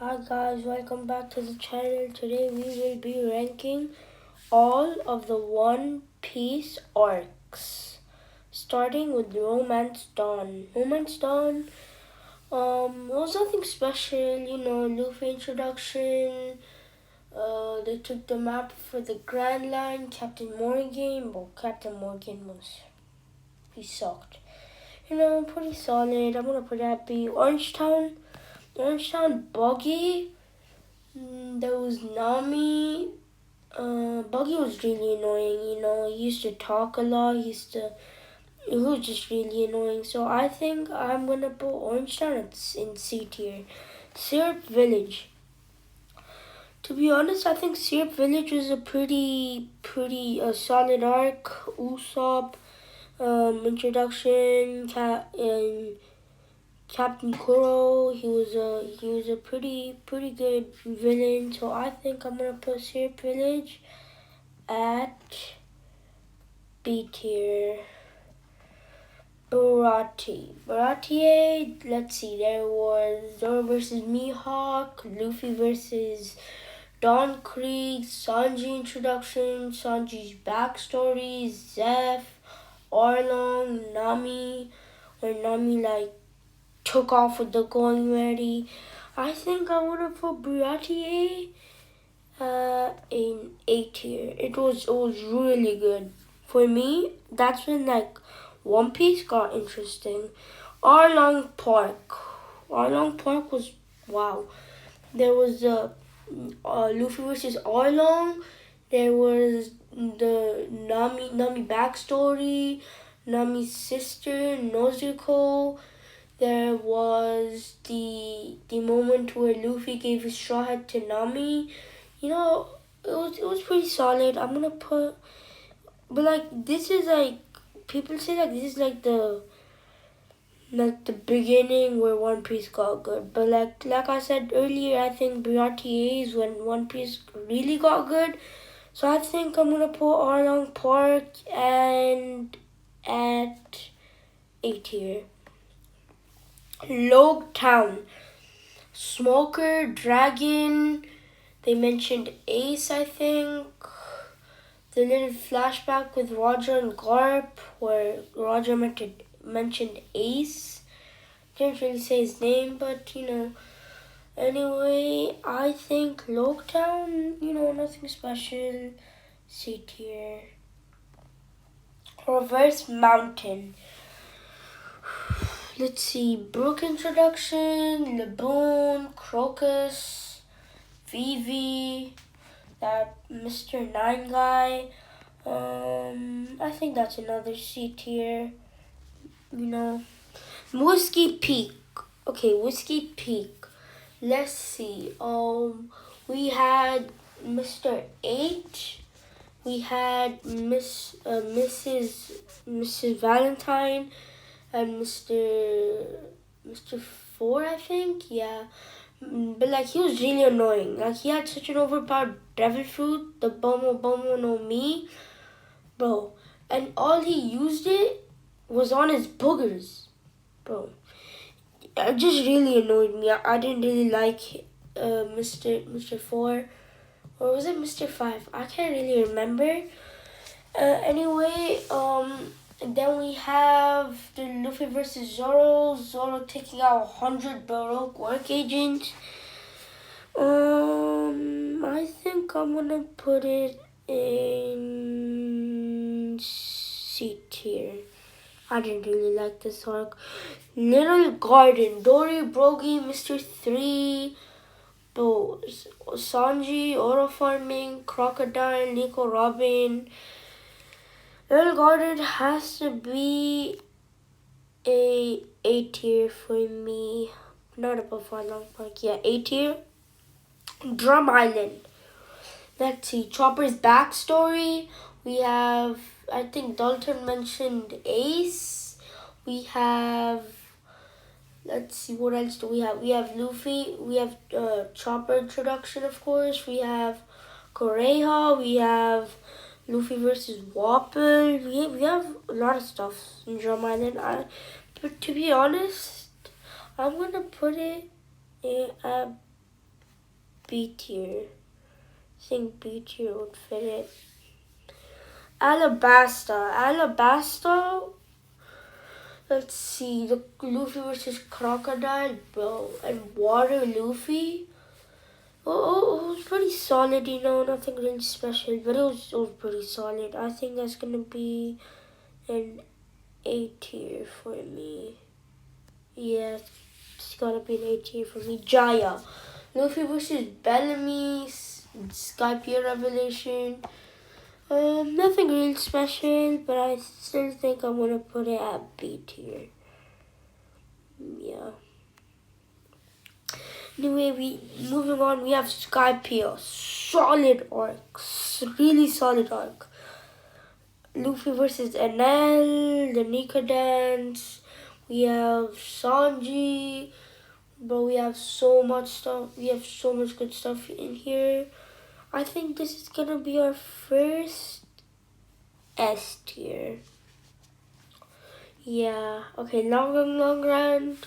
Hi guys, welcome back to the channel. Today we will be ranking all of the One Piece arcs, starting with Romance Dawn. Romance Dawn, it was nothing special, Luffy introduction. They took the map for the Grand Line. Captain Morgan, he sucked. Pretty solid. I'm gonna put happy. Orangetown buggy. There was Nami. Buggy was really annoying. He used to talk a lot. He was just really annoying. So I think I'm gonna put Orangetown in C tier. Syrup Village. To be honest, I think Syrup Village was a pretty solid arc. Usopp, introduction, and Captain Kuro, he was a pretty good villain, so I think I'm gonna put Syrup Village at B tier. Baratie, let's see, there was Zoro versus Mihawk, Luffy versus Don Krieg, Sanji introduction, Sanji's backstory, Zeph, Arlong, Nami, where Nami took off with the going ready. I think I would have put Baratie in A tier. It was really good. For me, that's when One Piece got interesting. Arlong Park. Arlong Park was wow. There was Luffy versus Arlong. There was the Nami backstory. Nami's sister Nozuko. There was the moment where Luffy gave his straw hat to Nami. It was pretty solid. I'm gonna put, but this is people say this is the beginning where One Piece got good. But like I said earlier, I think Baratie is when One Piece really got good. So I think I'm gonna put Arlong Park and at A tier. Log Town. Smoker, Dragon, they mentioned Ace, I think. The little flashback with Roger and Garp, where Roger mentioned Ace. Didn't really say his name, but Anyway, I think Log Town, nothing special. C tier. Reverse Mountain. Let's see, Brook introduction, Laboon, Crocus, Vivi, that Mr. Nine guy. I think that's another C tier. Whiskey Peak. Okay, Whiskey Peak. Let's see. We had Mr. H. We had Mrs. Valentine. And Mr. Four, I think, yeah. But he was really annoying. He had such an overpowered devil fruit, the Bomo no Mi, bro. And all he used it was on his boogers, bro. It just really annoyed me. I didn't really like Mr. Four, or was it Mr. Five? I can't really remember. Anyway, and then we have the Luffy versus Zoro. Zoro taking out 100 Baroque work agents. I think I'm gonna put it in C tier. I didn't really like this arc. Little Garden. Dory, Brogy, Mr. 3, Sanji, Oro Farming, Crocodile, Nico Robin. Little Garden has to be a tier for me. Not above Long Park. Yeah, A tier. Drum Island. Let's see. Chopper's backstory. We have, I think Dalton mentioned Ace. We have, let's see, what else do we have? We have Luffy. We have Chopper introduction, of course. We have Koreha. We have Luffy versus Whopper. We have a lot of stuff in Drum Island. But to be honest, I'm gonna put it at B tier. I think B tier would fit it. Alabasta. Let's see, the Luffy versus Crocodile, bro, and Water Luffy. It was pretty solid, nothing really special, but it was pretty solid. I think that's gonna be an A tier for me. Yeah, it's gotta be an A tier for me. Jaya, Luffy versus Bellamy, Skypiea Revelation. Nothing really special, but I still think I'm gonna put it at B tier. Yeah. Anyway, moving on, we have Skypiea. Solid arc. Really solid arc. Luffy versus NL, the Nika dance. We have Sanji. Bro, we have so much stuff. We have so much good stuff in here. I think this is gonna be our first S tier. Yeah. Okay, long run.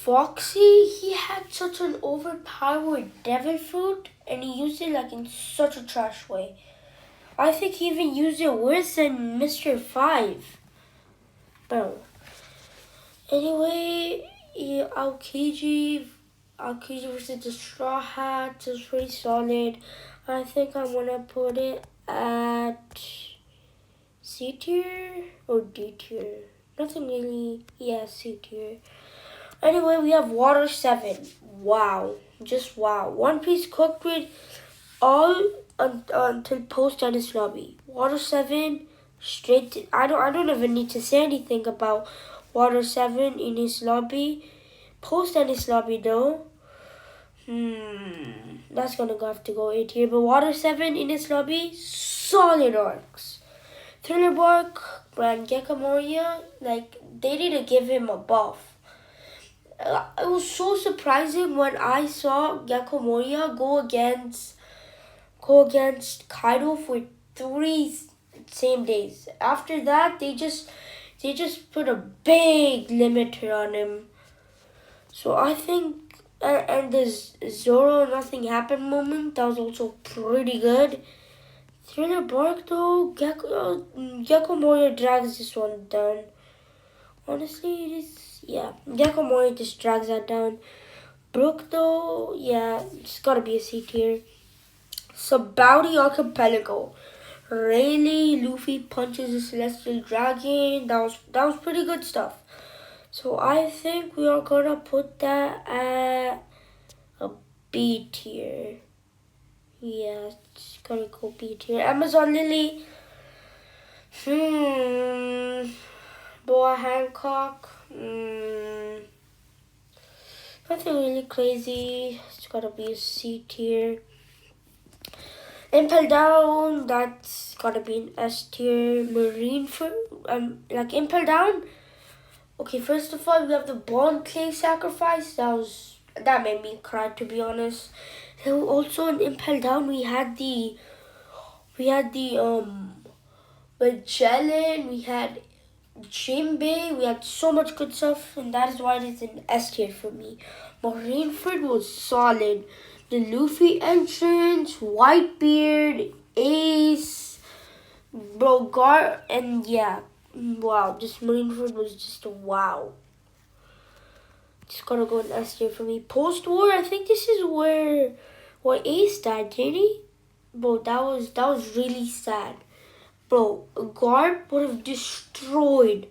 Foxy, he had such an overpowered devil fruit and he used it like in such a trash way. I think he even used it worse than Mr. 5. Bro. Anyway, yeah, Aokiji versus the Straw Hats is pretty solid. I think I'm gonna put it at C tier or D tier. Nothing really, yeah, C tier. Anyway, we have Water 7. Wow. Just wow. One Piece cooked with all until post Dennis lobby. Water 7 straight to, I don't even need to say anything about Water 7 in his lobby. Post Dennis lobby though. That's gonna have to go A tier. But Water 7 in his lobby, solid arcs. Thriller Bark, Brand Gecko Moria, like they didn't give him a buff. It was so surprising when I saw Gecko Moria go against Kaido for 3 same days. After that, they just put a big limiter on him. So I think, and the Zoro nothing happened moment, that was also pretty good. Thriller Bark though, Gecko Moria drags this one down. Honestly, it is, yeah. Gecko Moria just drags that down. Brook though, yeah, it's gotta be a C tier. Sabaudi Archipelago. Rayleigh, Luffy punches the Celestial Dragon. That was pretty good stuff. So I think we are gonna put that at a B tier. Yeah, it's gonna go B tier. Amazon Lily. Boa Hancock. Nothing really crazy. It's gotta be a C tier. Impel Down, that's gotta be an S tier. Like Impel Down. Okay, first of all, we have the Bond Clay sacrifice. That made me cry, to be honest. And also in Impel Down, we had the Magellan, we had Jinbei, we had so much good stuff, and that is why it is an S tier for me. Marineford was solid. The Luffy entrance, Whitebeard, Ace, Brogar, and yeah, wow, just Marineford was just a wow. Just gotta go an S tier for me. Post-war, I think this is where Ace died, didn't he? Bro, that was really sad. Bro, Garp would have destroyed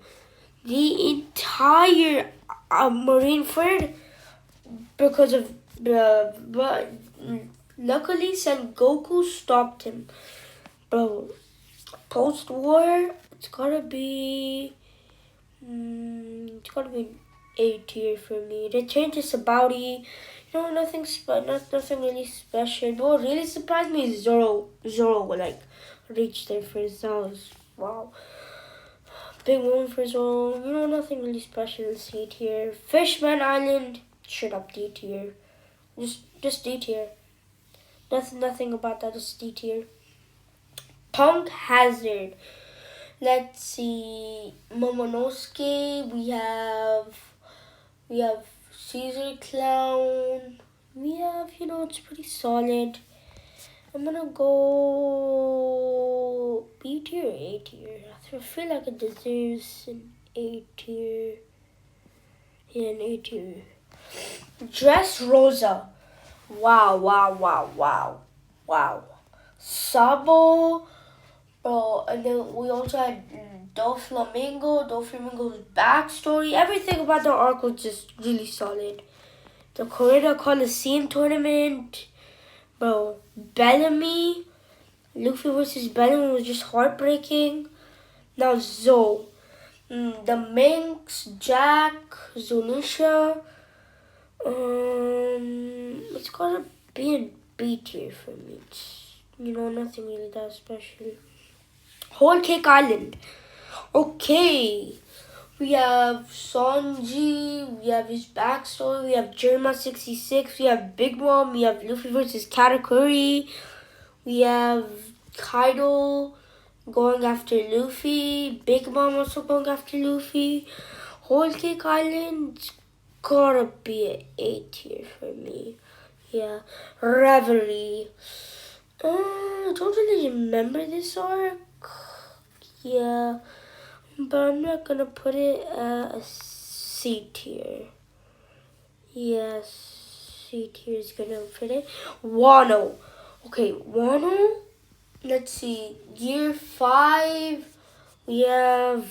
the entire Marineford because of but luckily Sengoku stopped him. Bro, post-war, it's gotta be an A tier for me. They changed the Sabaudi. Nothing really special. But what really surprised me is Zoro like reached there first. That was wow. Big one for Zoro. Nothing really special in C tier. Fishman Island, straight up D tier. Just D tier. Nothing about that, just D tier. Punk Hazard. Let's see. Momonosuke. We have Caesar Clown. We have, it's pretty solid. I'm gonna go B tier or A tier. I feel like it deserves an A tier. Yeah, an A tier. Dress Rosa. Wow, wow, wow, wow. Wow. Sabo. Bro, and then we also had Doflamingo's backstory. Everything about the arc was just really solid. The Corrida Coliseum tournament. Bro, Bellamy. Luffy versus Bellamy was just heartbreaking. Now Zoe. The Minx, Jack, Zunisha. It's gotta be a B tier for me. It's, nothing really that special. Whole Cake Island. Okay. We have Sanji, we have his backstory, we have Jerma 66, we have Big Mom, we have Luffy versus Katakuri, we have Kaido going after Luffy, Big Mom also going after Luffy. Whole Cake Island's gotta be an A tier for me. Yeah. Reverie. I don't really remember this arc. Yeah. But I'm not gonna put it at a C tier. Yes, C tier is gonna fit it. Wano. Okay, Wano. Let's see. Year 5. We have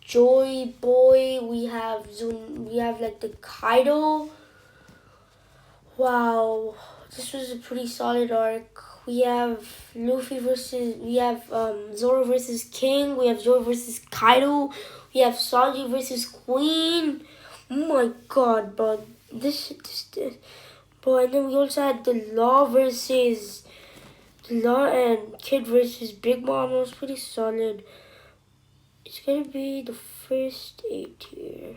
Joy Boy. We have like the Kaido. Wow, this was a pretty solid arc. We have Zoro versus King. We have Zoro versus Kaido. We have Sanji versus Queen. Oh my god, bro. This. Bro, and then we also had the Law and Kid versus Big Mom. It was pretty solid. It's gonna be the first A tier.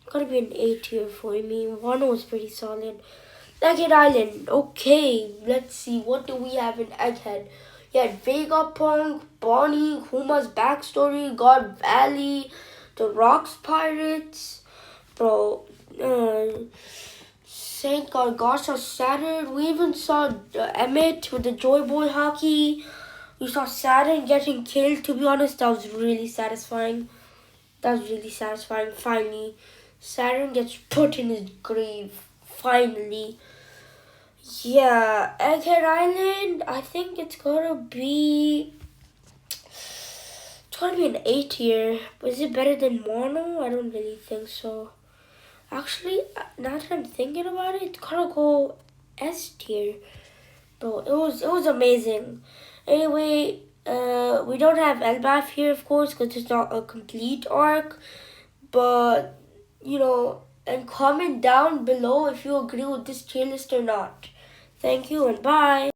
It's gotta be an A tier for me. One was pretty solid. Egghead Island. Okay, let's see. What do we have in Egghead? You had Vegapunk, Bonnie, Kuma's backstory, God Valley, the Rocks Pirates, bro, Saint Gargasa Saturn. We even saw Emmett with the Joy Boy hockey. We saw Saturn getting killed. To be honest, that was really satisfying. Finally, Saturn gets put in his grave. Finally. Yeah, Egghead Island, I think it's gotta be an A tier. Is it better than Mono? I don't really think so. Actually, now that I'm thinking about it, it's gotta go S tier. Bro, it was amazing. Anyway, we don't have Elbaf here, of course, because it's not a complete arc. But, and comment down below if you agree with this tier list or not. Thank you and bye.